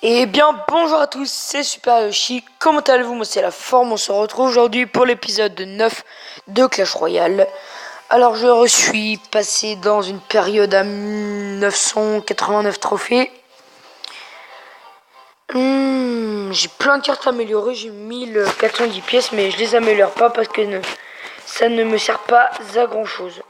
Eh bien, bonjour à tous, c'est Super Yoshi. Comment allez-vous? Moi, c'est la forme. On se retrouve aujourd'hui pour l'épisode 9 de Clash Royale. Alors, je suis passé dans une période à 989 trophées. J'ai plein de cartes améliorées. J'ai 1410 pièces, mais je les améliore pas parce que ça ne me sert pas à grand chose.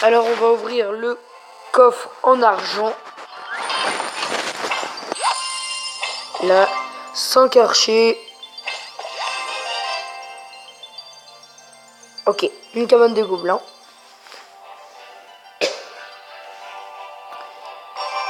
Alors, on va ouvrir le coffre en argent. Là, 5 archers. Ok, une cabane de gobelins.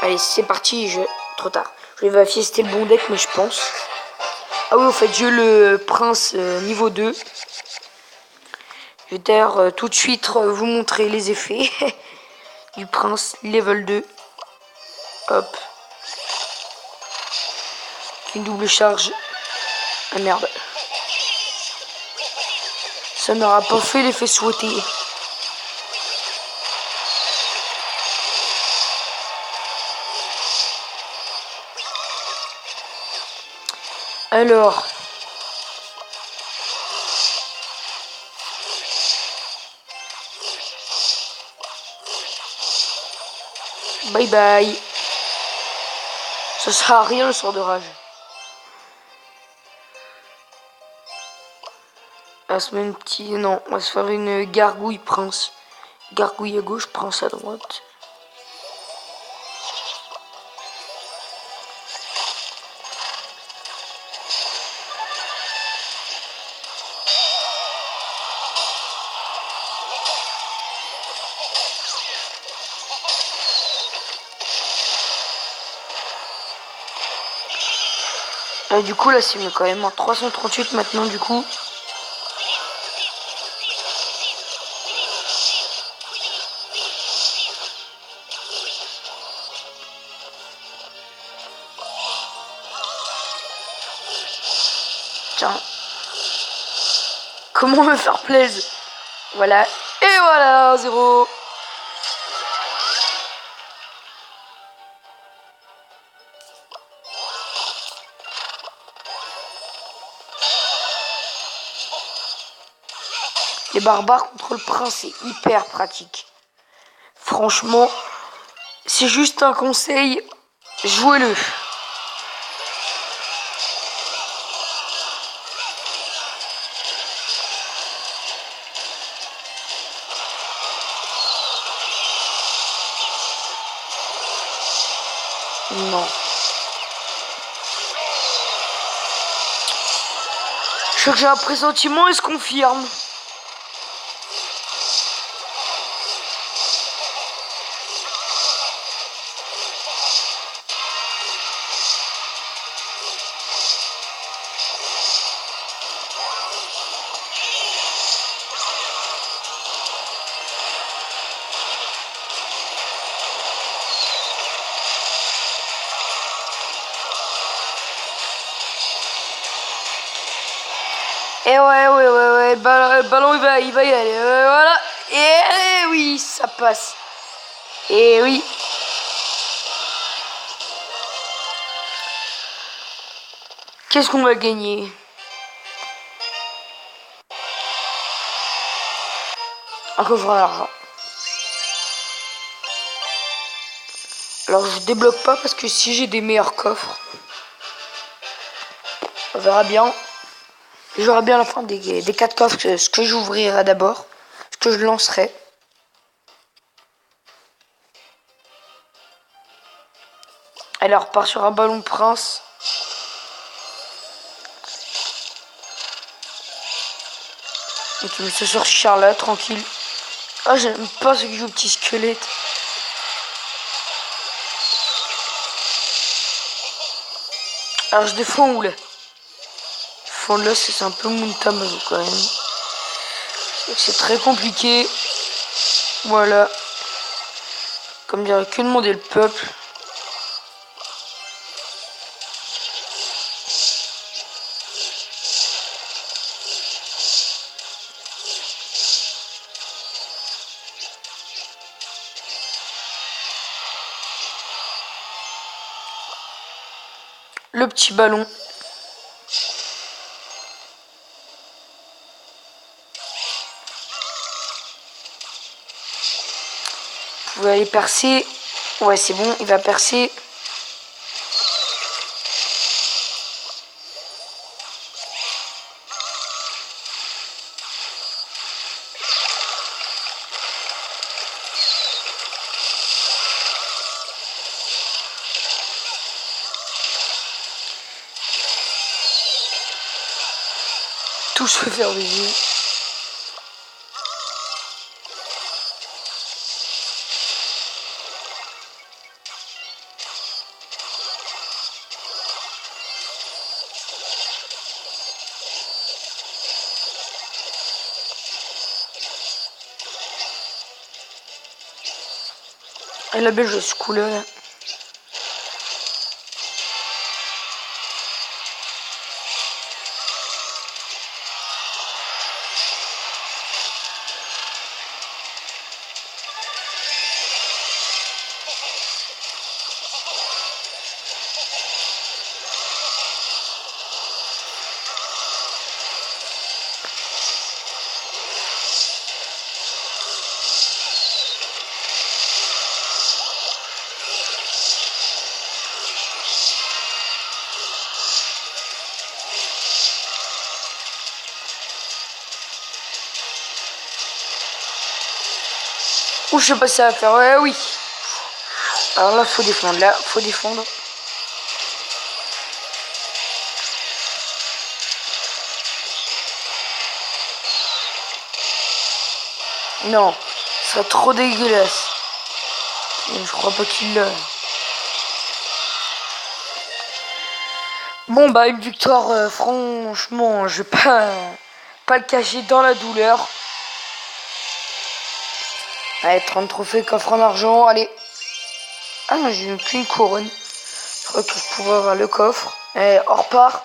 Allez, c'est parti. Trop tard. Je vais vérifier si c'était le bon deck, mais je pense. Ah oui, en fait, j'ai le prince niveau 2. Je vais d'ailleurs tout de suite vous montrer les effets du prince level 2. Hop. Une double charge. Ah merde. Ça n'aura pas fait l'effet souhaité. Alors. Bye bye. Ça sert à rien le sort de rage. On va se mettre une petite... Non, on va se faire une gargouille prince. Gargouille à gauche, prince à droite. Du coup là c'est mieux quand même en 338 maintenant du coup. Tiens. Comment me faire plaisir? Voilà. Et voilà, 0. Les barbares contre le prince, c'est hyper pratique. Franchement, c'est juste un conseil, jouez-le. Non. Je sais que j'ai un pressentiment et se confirme. Et ouais, ballon il va y aller, voilà. Et oui, ça passe. Et oui. Qu'est-ce qu'on va gagner? Un coffre à l'argent. Alors je débloque pas parce que si j'ai des meilleurs coffres, on verra bien. J'aurai bien la fin des 4 coffres, ce que j'ouvrirai d'abord, ce que je lancerai. Alors, part sur un ballon prince. Et tu mets ça sur Charlotte, tranquille. Ah, j'aime pas ce qui joue au petit squelette. Alors, je défends où là? Fond là, c'est un peu Muntamazo quand même. C'est très compliqué. Voilà. Comme dirait que demander le peuple. le petit ballon. Vous pouvez aller percer. Ouais, c'est bon, il va percer. Tout se fait faire baiser. Elle a belle joué ce coup-là. Là. Ou je sais pas si ça va faire. Ouais, oui. Alors là, faut défendre. Là, faut défendre. Non, ce serait trop dégueulasse. Je crois pas qu'il l'a. Bon, bah, une victoire, franchement, je vais pas le cacher dans la douleur. Allez, 30 trophées, coffre en argent, allez. Ah non, j'ai qu'une couronne. Je crois que je pourrais avoir le coffre. Et on repart.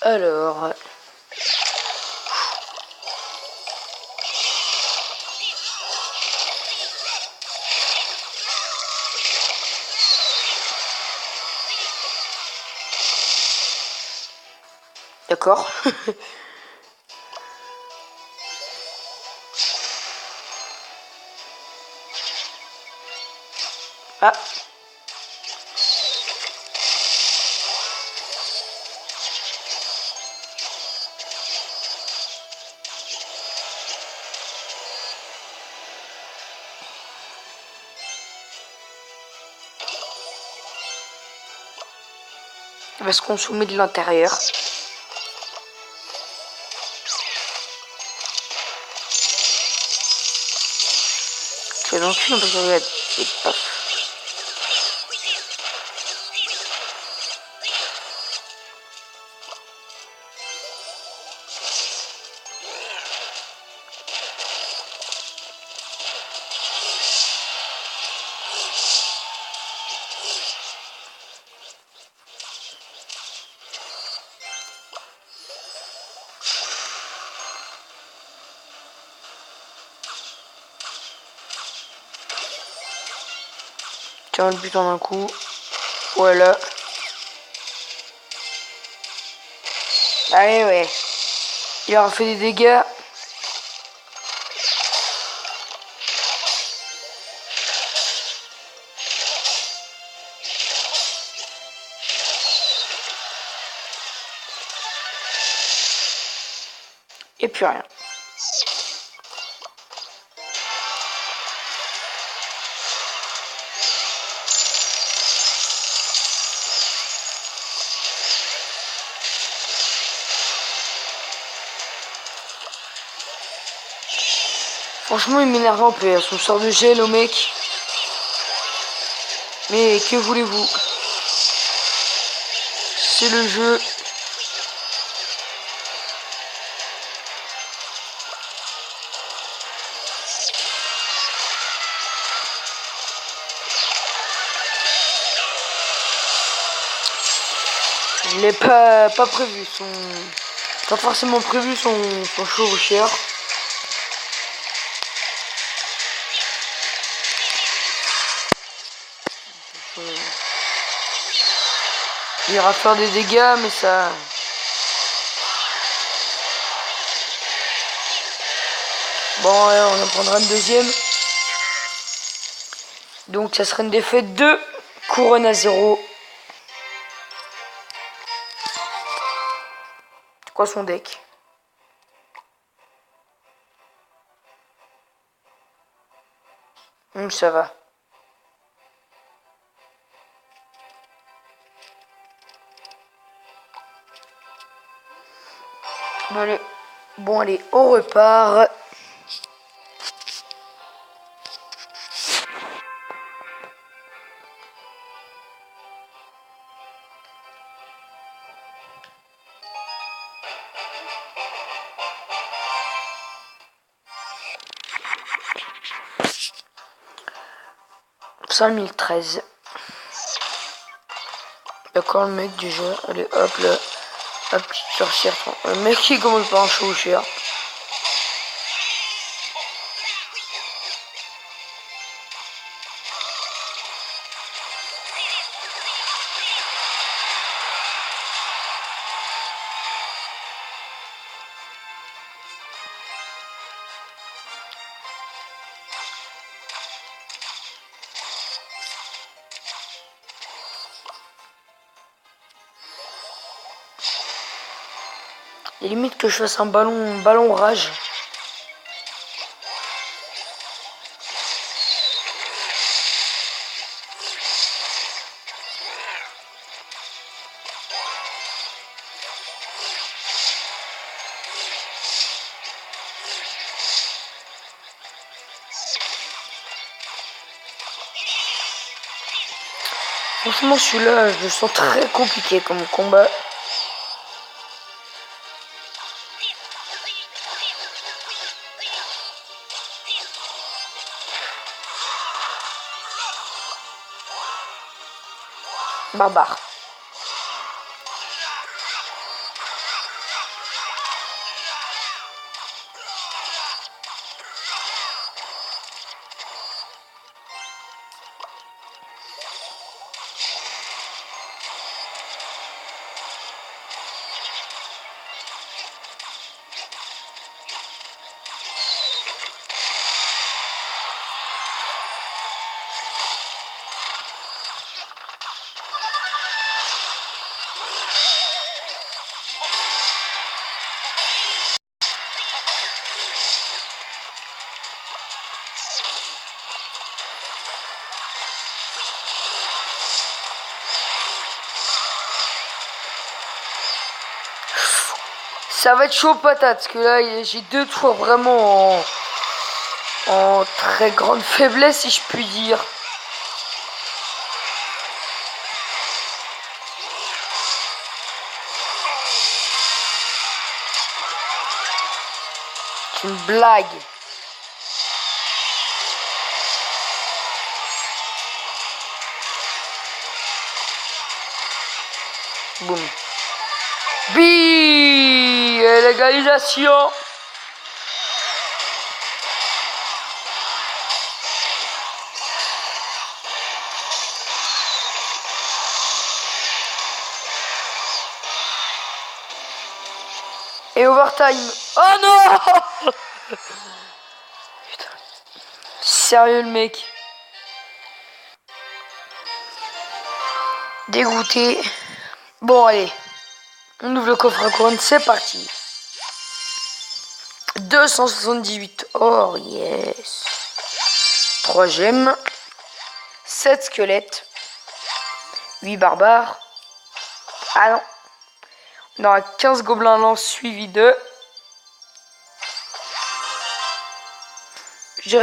Alors... D'accord. Ah. Il va se consommer de l'intérieur. C'est donc une parce que c'est pas. Tiens, le but en un coup. Voilà. Allez, ouais. Il aura fait des dégâts. Et puis rien. Franchement, il m'énerve un peu, son sort de gel au mec. Mais que voulez-vous? C'est le jeu. Je l'ai pas prévu, pas forcément prévu son chevaucheur. Il ira faire des dégâts, mais ça... Bon, ouais, on en prendra une deuxième. Donc ça serait une défaite de couronne à 0. C'est quoi son deck? Ça va. Bon, allez, on repart. Ça 1013. D'accord, le mec du jeu. Allez, hop là. Hop, petite sorcière. Le mec qui commence par un chevaucheur. Il est limite que je fasse un ballon rage. Franchement, celui-là, je le sens très compliqué comme combat. Barbare. Ça va être chaud patate, parce que là, j'ai deux tours vraiment en très grande faiblesse, si je puis dire. C'est une blague. Boum. Bi légalisation. Et overtime. Oh non. Putain. Sérieux le mec. Dégoûté. Bon allez. On ouvre le coffre à couronne, c'est parti. 278 or, yes. 3 gemmes. 7 squelettes. 8 barbares. Ah non. On aura 15 gobelins lance suivis de... J'ai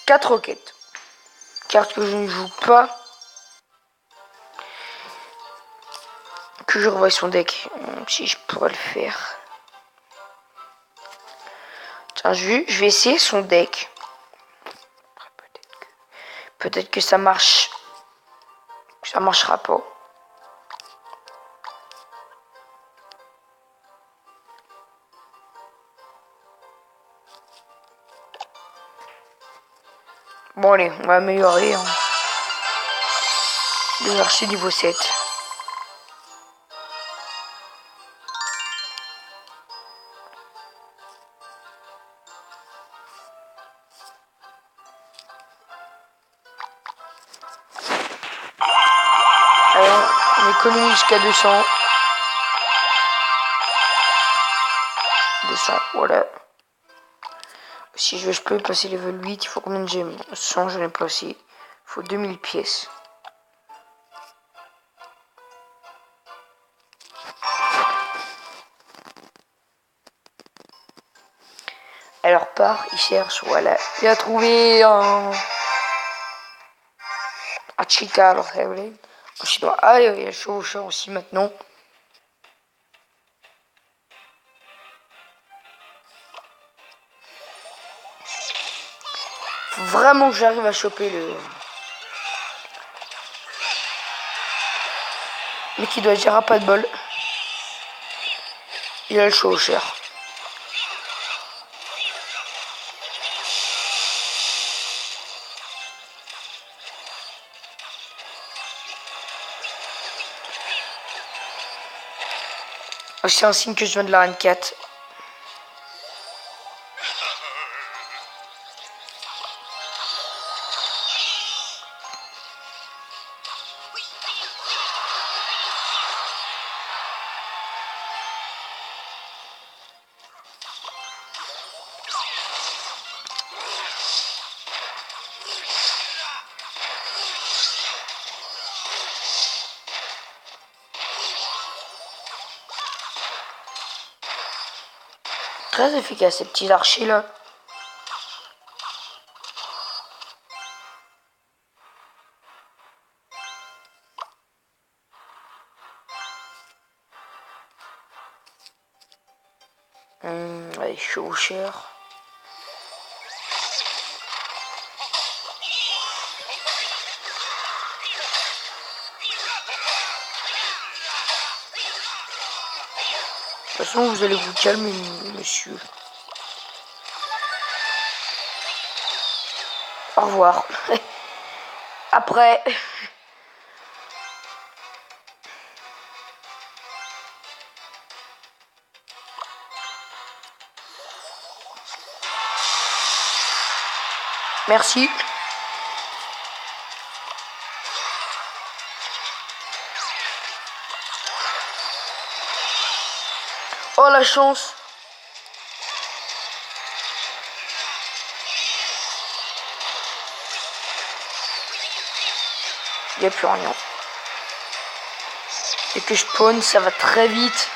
4 roquettes. Carte que je ne joue pas. Que je revoie son deck. Si je pourrais le faire. Tiens, je vais essayer son deck. Peut-être que ça marche. Ça marchera pas. Bon allez, on va améliorer. Hein. Le archer niveau 7. On économise jusqu'à 200. 200, voilà. Si je peux passer level 8, il faut combien de gemmes? 100, je n'ai pas aussi. Il faut 2000 pièces. Alors part, il cherche, voilà. Il a trouvé un chica, alors en chinois. Ah, il y a le chevaucheur aussi maintenant. Faut vraiment que j'arrive à choper le... Mais qui doit dire à pas de bol. Il a le chevaucheur. C'est un signe que je viens de la reine 4. Très efficace ces petits archers là. Allez, chevaucheur. De toute façon, vous allez vous calmer, monsieur. Au revoir. Après. Merci. Oh la chance. Il n'y a plus rien. Et que je spawn, ça va très vite.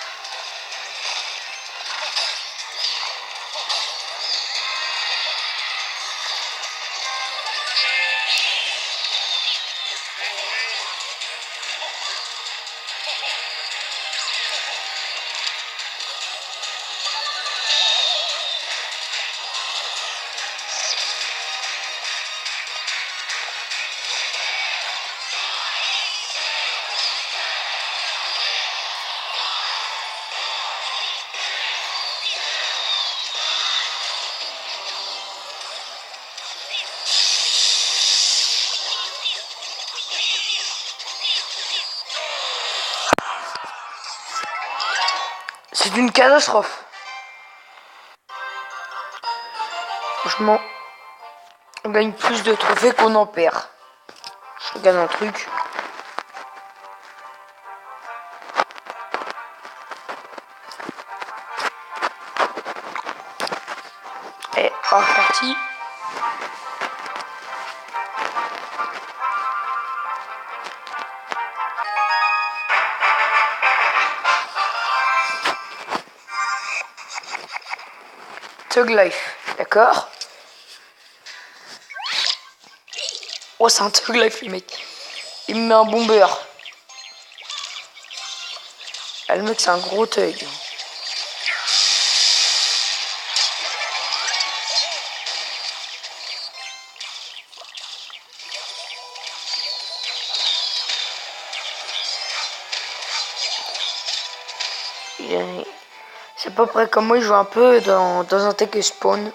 C'est une catastrophe. Franchement, on gagne plus de trophées qu'on en perd. Je regarde un truc. Et reparti. Thug Life, d'accord. Oh, c'est un Thug Life, le mec. Il me met un bomber. Ah, le mec, c'est un gros Thug. C'est à peu près comme moi, il joue un peu dans un tech spawn.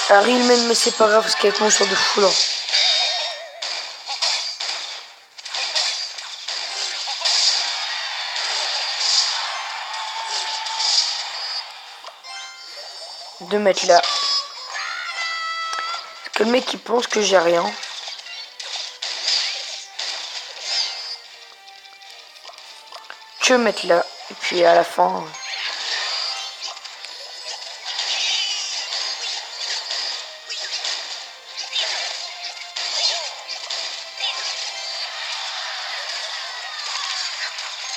Harry il mène, mais c'est pas grave parce qu'avec moi sur de fou là. Deux mètres là. Parce que le mec il pense que j'ai rien. Je vais mettre là. Et puis à la fin.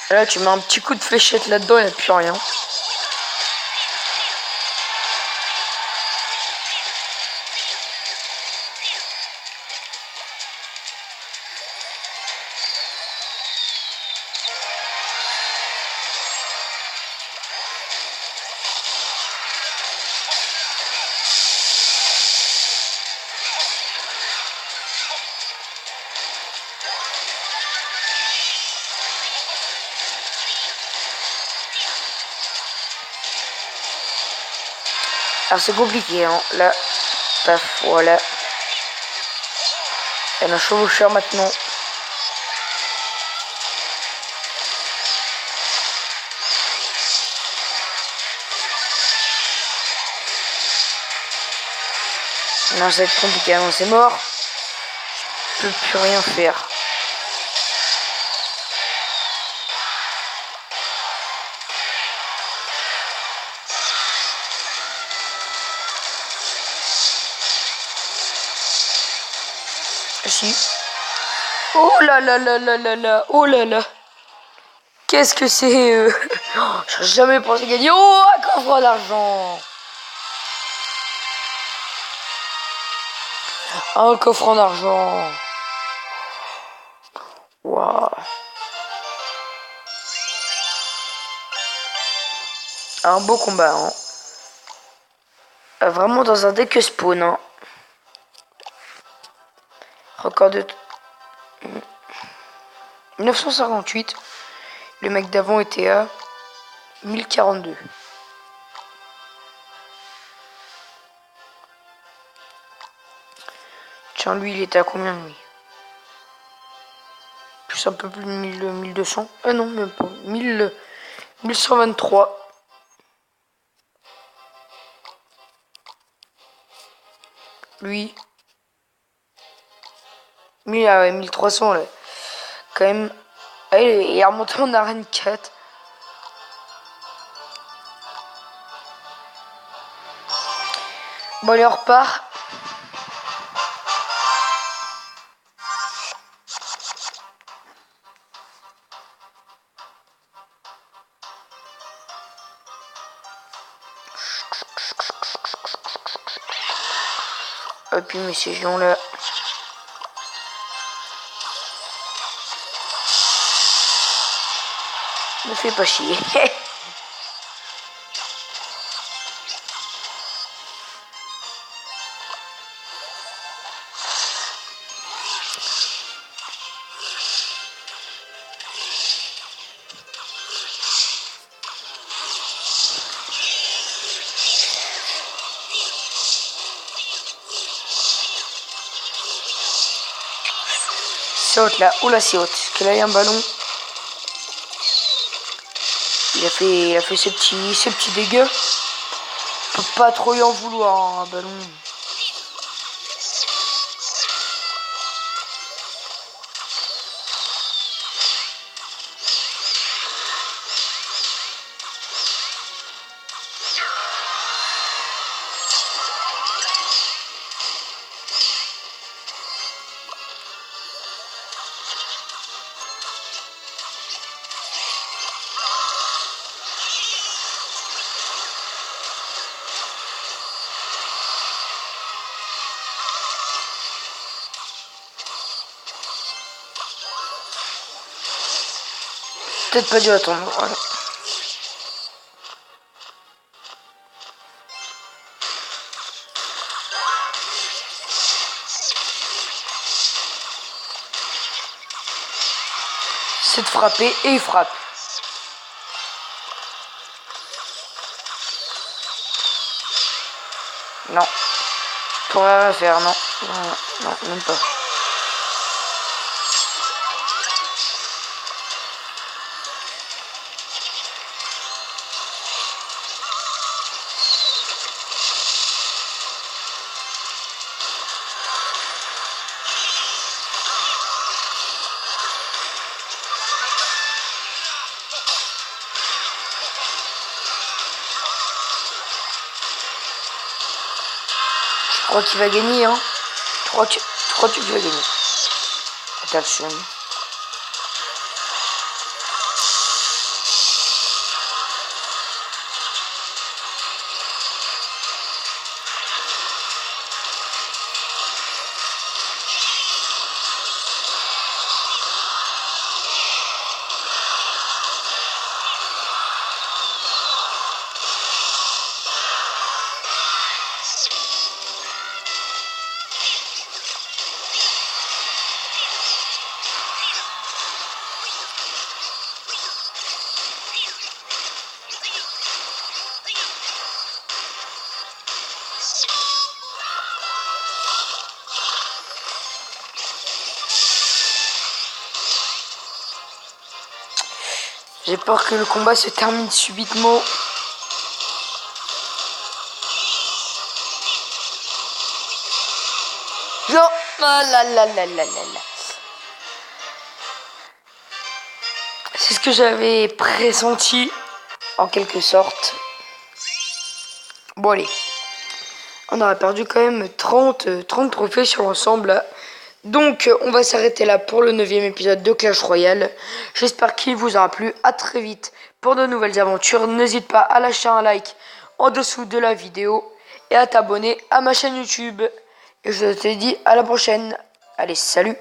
Là, tu mets un petit coup de fléchette là-dedans, il n'y a plus rien. Alors c'est compliqué, hein. Là, paf, voilà. Elle a un chevaucheur maintenant. Non, ça va être compliqué, non, c'est mort. Je peux plus rien faire. Si. Oh là là là là là là. Oh là là. Qu'est-ce que c'est J'aurais jamais pensé gagner. Oh, un coffre d'argent. Un coffre en argent. Waouh. Un beau combat, hein. Vraiment dans un deck spawn, hein. Record de 958. Le mec d'avant était à 1042. Tiens, lui, il était à combien, lui? Plus un peu plus de 1200. Ah non, même pas. 1123. Lui. 1300, là. Quand même. Ah, il est remonté en arène 4. Bon, allez, on repart. Et puis, mais ces gens là. Me fais pas chier. C'est haute là. Oula, c'est haute. Parce que là, il y a un ballon. Il a fait ce petit dégât. On peut pas trop y en vouloir, hein, un ballon. Peut-être pas dû attendre. Voilà. C'est de frapper et il frappe. Non. Pour rien faire, non. Non, même pas. Je crois qu'il va gagner, hein. Je crois que tu vas gagner. Attention. J'ai peur que le combat se termine subitement. Non, ah là là là là là là. C'est ce que j'avais pressenti, en quelque sorte. Bon allez, on aura perdu quand même 30 trophées sur l'ensemble. Donc on va s'arrêter là pour le 9e épisode de Clash Royale. J'espère qu'il vous aura plu. À très vite pour de nouvelles aventures. N'hésite pas à lâcher un like en dessous de la vidéo et à t'abonner à ma chaîne YouTube. Et je te dis à la prochaine. Allez, salut!